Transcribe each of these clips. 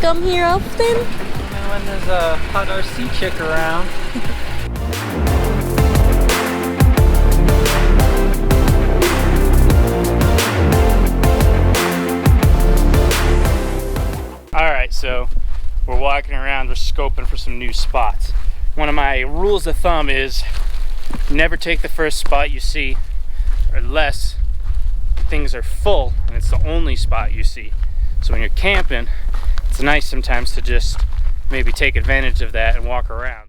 come here often? And when there's a hot RC chick around. Alright, so we're walking around, we're scoping for some new spots. One of my rules of thumb is never take the first spot you see unless things are full and it's the only spot you see. So when you're camping, it's nice sometimes to just maybe take advantage of that and walk around.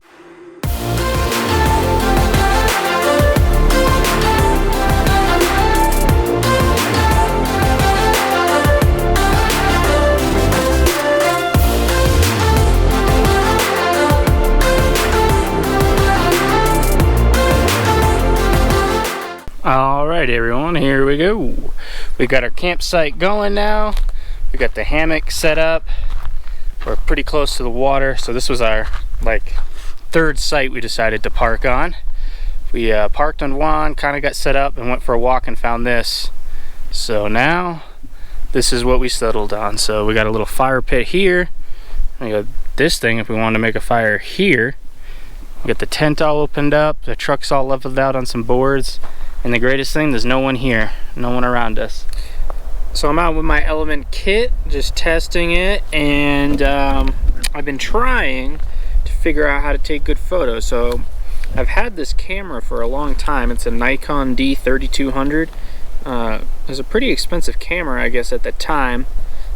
Alright everyone, here we go. We got our campsite going now. We got the hammock set up. We're pretty close to the water, so this was our third site we decided to park on. We parked on one, kind of got set up and went for a walk and found this. So now this is what we settled on. So we got a little fire pit here. We got this thing if we wanted to make a fire here. We got the tent all opened up, the truck's all leveled out on some boards. And the greatest thing, there's no one here, no one around us. So I'm out with my Element kit, just testing it, and I've been trying to figure out how to take good photos. So I've had this camera for a long time. It's a Nikon D3200. It was a pretty expensive camera, I guess, at the time,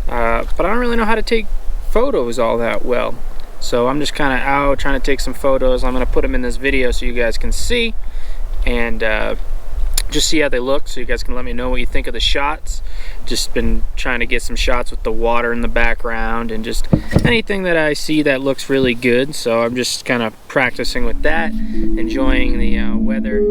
but I don't really know how to take photos all that well. So I'm just kind of out trying to take some photos. I'm going to put them in this video so you guys can see, and just see how they look, so you guys can let me know what you think of the shots. Just been trying to get some shots with the water in the background and just anything that I see that looks really good. So I'm just kind of practicing with that, enjoying the weather.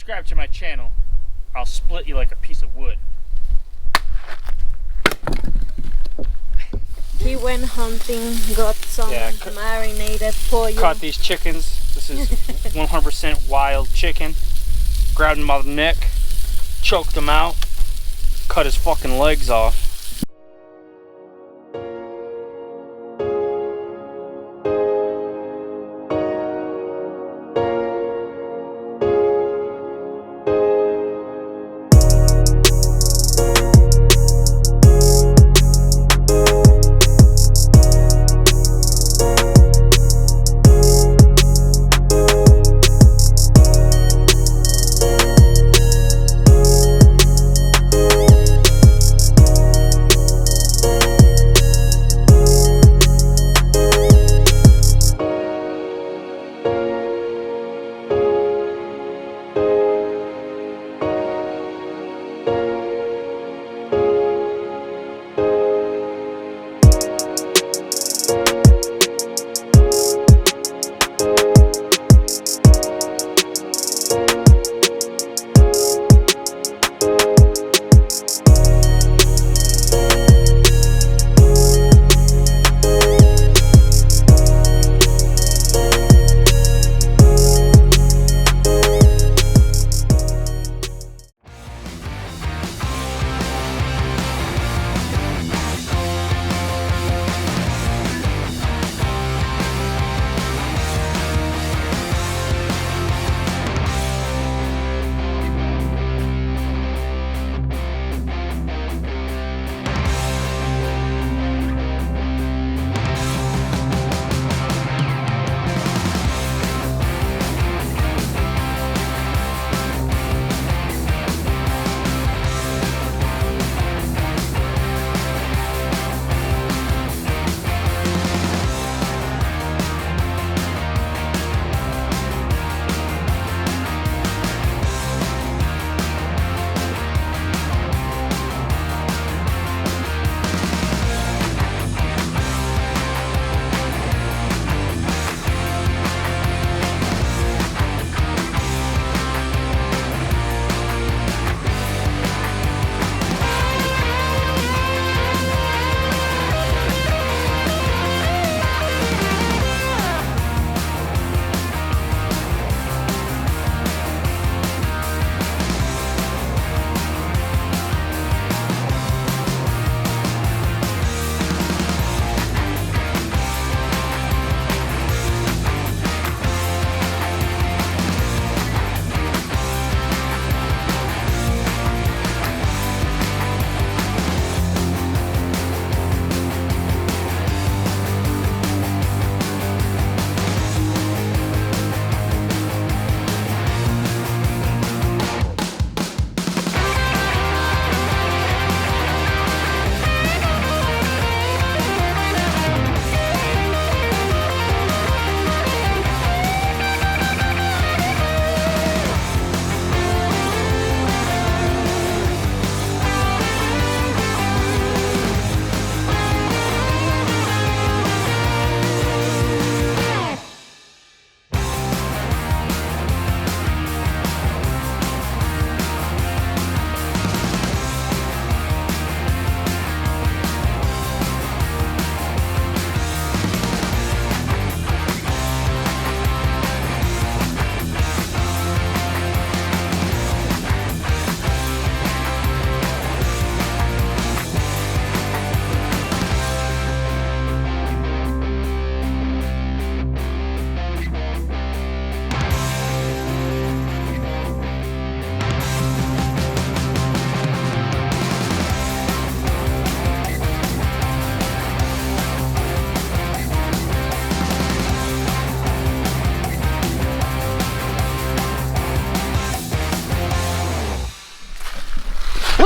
subscribe to my channel, I'll split you like a piece of wood. He went hunting, got some marinated for you. Caught these chickens. This is 100% wild chicken. Grabbed him by the neck, choked him out, cut his fucking legs off.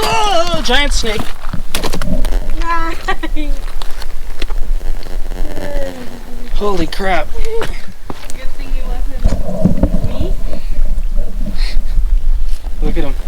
Oh, giant snake. Nice. Holy crap. Good thing it wasn't me. Look at him.